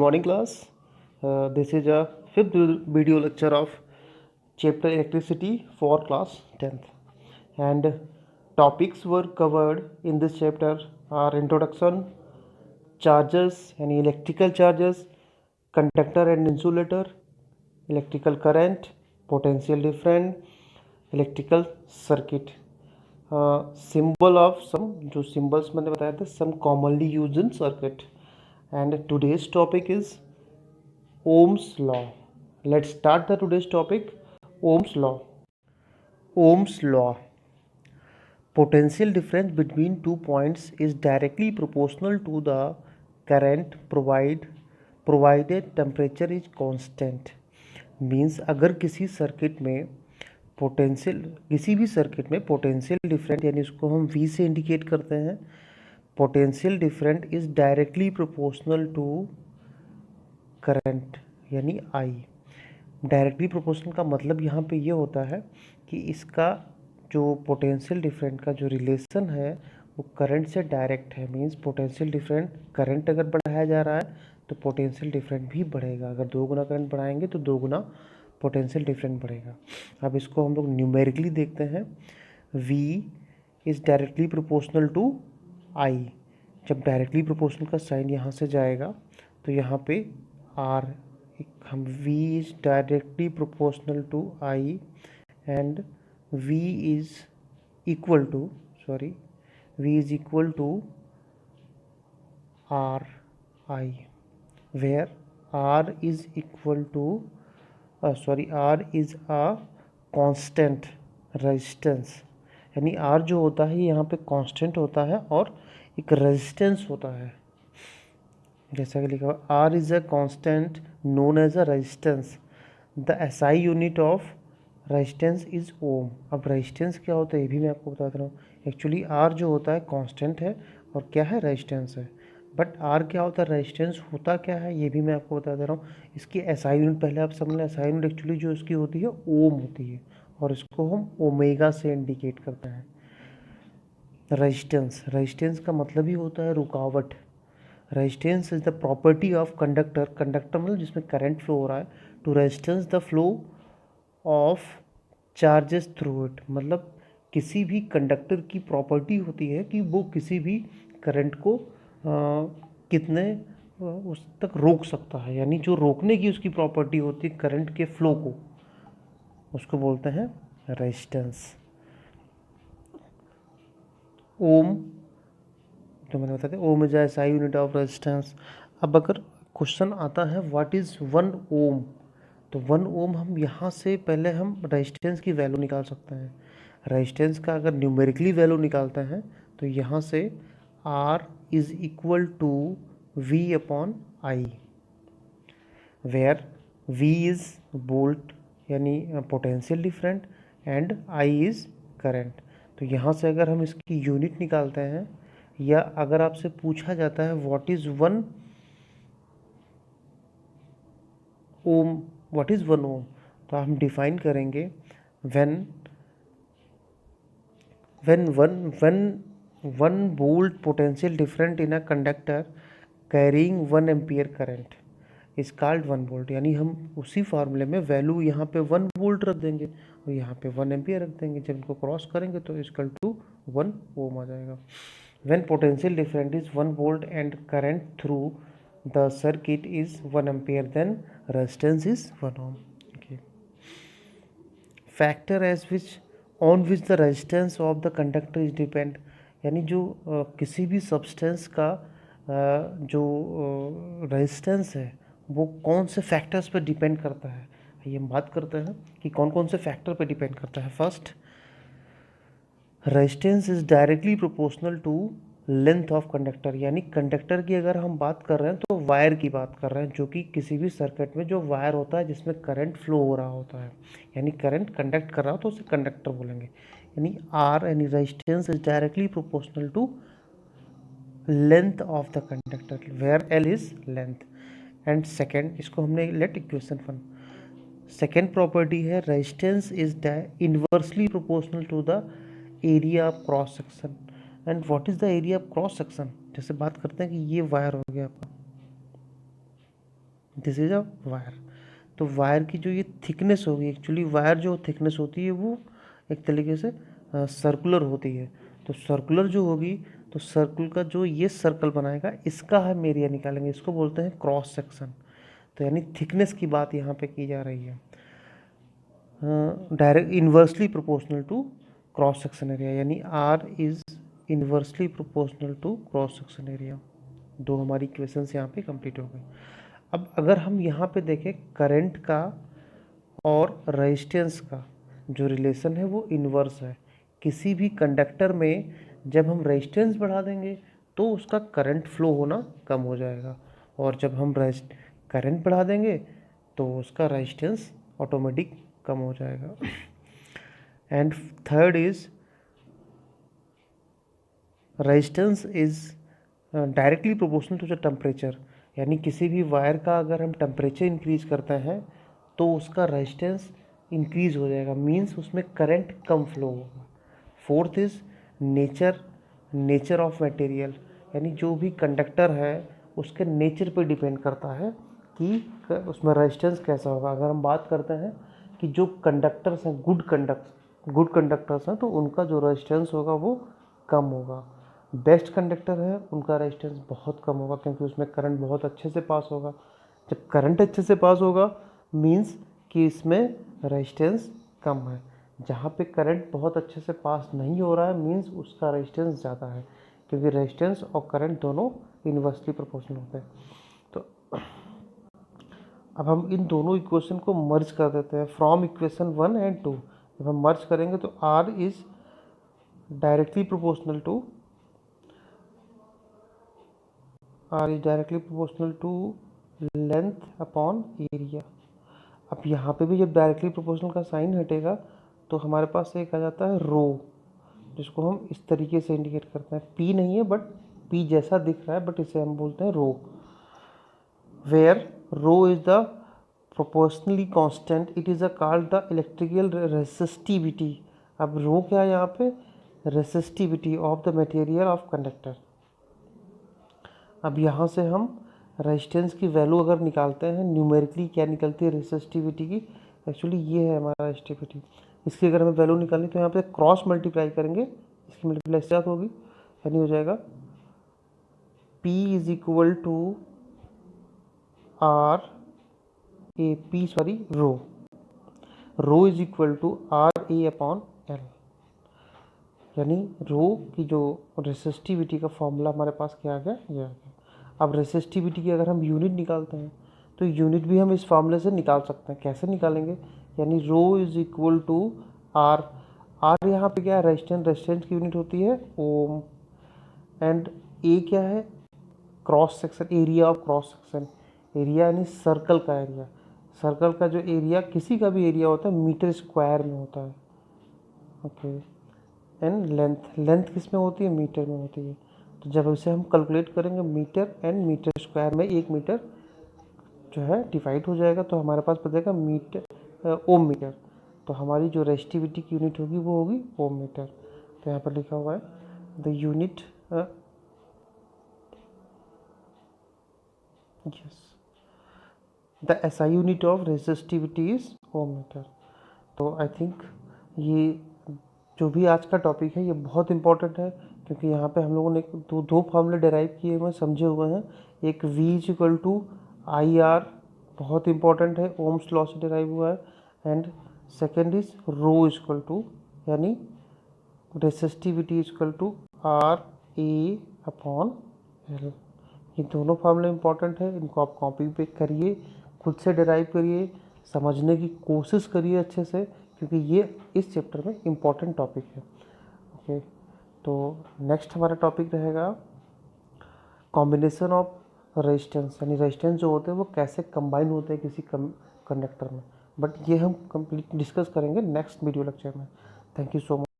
morning class. This is a fifth video lecture of chapter electricity for class 10th, and topics were covered in this chapter are introduction, charges and electrical charges, conductor and insulator, electrical current, potential difference, electrical circuit, symbol of some जो symbols मैंने बताया था some commonly use in circuit. And today's topic is Ohm's law. Let's start the today's topic. Ohm's law. Ohm's law. Potential difference between 2 points is directly proportional to the current provided temperature is constant. Means अगर किसी circuit में किसी भी circuit में potential different यानी उसको हम V से इंडिकेट करते हैं. Potential different is directly proportional to current यानी I. डायरेक्टली प्रोपोर्शनल का मतलब यहाँ पे ये होता है कि इसका जो पोटेंशियल डिफरेंट का जो रिलेशन है वो करंट से डायरेक्ट है. मीन्स पोटेंशियल डिफरेंट करंट अगर बढ़ाया जा रहा है तो पोटेंशियल डिफरेंट भी बढ़ेगा. अगर 2 गुना करंट बढ़ाएंगे तो 2 गुना पोटेंशियल डिफरेंट बढ़ेगा. अब इसको हम लोग न्यूमेरिकली देखते हैं. V is directly proportional to I. जब डायरेक्टली प्रोपोर्शनल का साइन यहाँ से जाएगा तो यहाँ पे R हम V is directly proportional to I and V is equal to RI, where R is a constant resistance. यानी R जो होता है यहाँ पे कांस्टेंट होता है और एक रेजिस्टेंस होता है. जैसा कि लिखा हुआ R is a constant known as a resistance. The SI unit of resistance is ohm. अब रेजिस्टेंस क्या होता है ये भी मैं आपको बता रहा हूँ. एक्चुअली R जो होता है कांस्टेंट है और क्या है रेजिस्टेंस है. बट R क्या होता है रेजिस्टेंस होता क्या है ये भी मैं आपको बता दे रहा हूँ. इसकी SI यूनिट पहले आप समझ लें. SI यूनिट एक्चुअली जो इसकी होती है ओम होती है और इसको हम ओमेगा से इंडिकेट करते हैं. रेजिस्टेंस का मतलब ही होता है रुकावट. Resistance is the property of conductor मतलब जिसमें करंट फ्लो हो रहा है to resistance the flow of charges through it. मतलब किसी भी कंडक्टर की प्रॉपर्टी होती है कि वो किसी भी करंट को कितने उस तक रोक सकता है. यानी जो रोकने की उसकी प्रॉपर्टी होती है करंट के फ्लो को, उसको बोलते हैं रेजिस्टेंस. ओम तो मैंने बता दिया ohm is SI unit of resistance. अब अगर क्वेश्चन आता है व्हाट इज़ 1 ओम, तो 1 ओम हम यहाँ से पहले हम रेजिस्टेंस की वैल्यू निकाल सकते हैं. रेजिस्टेंस का अगर न्यूमेरिकली वैल्यू निकालते हैं तो यहाँ से R is equal to V upon I, where V is volt यानी potential different and I is current. तो यहाँ से अगर हम इसकी यूनिट निकालते हैं या अगर आपसे पूछा जाता है व्हाट इज़ 1 ओम तो हम डिफाइन करेंगे when 1 volt potential different in a conductor carrying 1 ampere current is called 1 volt. यानी हम उसी फार्मूले में वैल्यू यहाँ पे 1 वोल्ट रख देंगे और यहाँ पे 1 एम्पियर रख देंगे. जब इनको क्रॉस करेंगे तो इक्वल टू 1 ओम आ जाएगा. When potential difference is 1 volt and current through the circuit is 1 ampere, then resistance is 1 ohm. Okay. Factor on which the resistance of the conductor is depend. यानी जो किसी भी सब्सटेंस का जो resistance है वो कौन से फैक्टर्स पर डिपेंड करता है. ये हम बात करते हैं कि कौन कौन से फैक्टर पर डिपेंड करता है. First, resistance is directly proportional to length of conductor. यानी कंडक्टर की अगर हम बात कर रहे हैं तो वायर की बात कर रहे हैं, जो कि किसी भी सर्किट में जो वायर होता है जिसमें करंट फ्लो हो रहा होता है यानी करंट कंडक्ट कर रहा हो तो उसे कंडक्टर बोलेंगे. यानी R यानी resistance is directly proportional to length of the conductor where L is length. And second, इसको हमने लेट इक्वेशन 1. सेकेंड प्रॉपर्टी है resistance is inversely proportional to the area of cross section. And what is the area of cross section. जैसे बात करते हैं कि ये wire हो गया आपका, दिस इज अ वायर। तो वायर की जो ये थिकनेस होगी, एक्चुअली वायर जो थिकनेस होती है वो एक तरीके से सर्कुलर होती है। तो सर्कुलर जो होगी, तो सर्कुल का जो ये सर्कल बनाएगा इसका हम एरिया निकालेंगे, इसको बोलते हैं क्रॉस सेक्शन। तो यानी थिकनेस की बात यहाँ पे की जा रही है, direct inversely proportional to cross section area, यानी R is inversely proportional to cross section area. दो हमारी इक्वेशंस यहाँ पे कंप्लीट हो गई। अब अगर हम यहाँ पे देखें करंट का और रेजिस्टेंस का जो रिलेशन है वो इन्वर्स है। किसी भी कंडक्टर में जब हम रेजिस्टेंस बढ़ा देंगे तो उसका करंट फ्लो होना कम हो जाएगा, और जब हम करंट बढ़ा देंगे तो उसका रेजिस्टेंस ऑटोमेटिक कम हो जाएगा। And third is resistance is directly proportional to the temperature, यानी किसी भी वायर का अगर हम टेम्परेचर इंक्रीज करते हैं तो उसका रेजिस्टेंस इंक्रीज हो जाएगा, मींस उसमें करंट कम फ्लो होगा। Fourth is nature of material, यानी जो भी कंडक्टर है उसके नेचर पे डिपेंड करता है कि उसमें रेजिस्टेंस कैसा होगा। अगर हम बात करते हैं कि जो कंडक्टर्स हैं गुड कंडक्टर्स हैं तो उनका जो रेजिस्टेंस होगा वो कम होगा। बेस्ट कंडक्टर है उनका रेजिस्टेंस बहुत कम होगा, क्योंकि उसमें करंट बहुत अच्छे से पास होगा। जब करंट अच्छे से पास होगा मींस कि इसमें रेजिस्टेंस कम है। जहाँ पे करंट बहुत अच्छे से पास नहीं हो रहा है मींस उसका रेजिस्टेंस ज़्यादा है, क्योंकि रेजिस्टेंस और करंट दोनों इन्वर्सली प्रोपोर्शनल होते हैं। तो अब हम इन दोनों इक्वेशन को मर्ज कर देते हैं फ्रॉम इक्वेशन 1 एंड 2। जब हम मर्ज करेंगे तो R is directly proportional to length upon area. अब यहाँ पे भी जब डायरेक्टली प्रोपोर्शनल का साइन हटेगा तो हमारे पास एक आ जाता है रो, जिसको हम इस तरीके से इंडिकेट करते हैं। पी नहीं है बट पी जैसा दिख रहा है, बट इसे हम बोलते हैं rho, where rho is the proportionally constant, it is a called the electrical resistivity. अब रो क्या है यहाँ पे, resistivity of the material of conductor. अब यहाँ से हम रेजिस्टेंस की वैल्यू अगर निकालते हैं न्यूमेरिकली, क्या निकलती है रेसिस्टिविटी की, एक्चुअली ये है हमारा रेसिस्टिविटी। इसकी अगर हमें वैल्यू निकालनी तो यहाँ पे क्रॉस मल्टीप्लाई करेंगे, इसकी मल्टीप्लाई से होगी, यानी हो जाएगा P is equal to R A P sorry rho is equal to R A upon L, यानी रो की जो रेसिस्टिविटी का फॉर्मूला हमारे पास क्या आ गया, ये आ गया। अब रेसिस्टिविटी की अगर हम यूनिट निकालते हैं तो यूनिट भी हम इस फॉर्मूले से निकाल सकते हैं। कैसे निकालेंगे, यानी rho is equal to R. R यहाँ पे क्या है, रेजिस्टेंस की यूनिट होती है ओम, एंड ए क्या है, cross section, area of cross section. Area यानी सर्कल का एरिया, सर्कल का जो एरिया किसी का भी एरिया होता है मीटर स्क्वायर में होता है। ओके, एंड लेंथ किस में होती है, मीटर में होती है। तो जब इसे हम कैलकुलेट करेंगे मीटर एंड मीटर स्क्वायर में, एक मीटर जो है डिवाइड हो जाएगा तो हमारे पास बचेगा मीटर ओम मीटर। तो हमारी जो रेजिस्टिविटी की यूनिट होगी वो होगी ओम मीटर। तो यहाँ पर लिखा हुआ है the unit yes the SI unit of resistivity is ohm metre. तो आई थिंक ये जो भी आज का टॉपिक है ये बहुत इंपॉर्टेंट है, क्योंकि यहाँ पे हम लोगों ने दो फार्मूले डेराइव किए हुए समझे हुए हैं। एक V is equal to I R, बहुत इंपॉर्टेंट है, ओम्स लॉ से डेराइव हुआ है। And second is rho is equal to, यानी resistivity is equal to R A upon L. ये दोनों फार्मूले इंपॉर्टेंट है, इनको आप कॉपी पे करिए, खुद से डेराइव करिए, समझने की कोशिश करिए अच्छे से, क्योंकि ये इस चैप्टर में इम्पॉर्टेंट टॉपिक है। ओके, तो नेक्स्ट हमारा टॉपिक रहेगा कॉम्बिनेशन ऑफ रेजिस्टेंस, यानी रेजिस्टेंस जो होते हैं वो कैसे कंबाइन होते हैं किसी कंडक्टर में। बट ये हम कंप्लीट डिस्कस करेंगे नेक्स्ट वीडियो लेक्चर में। Thank you so much.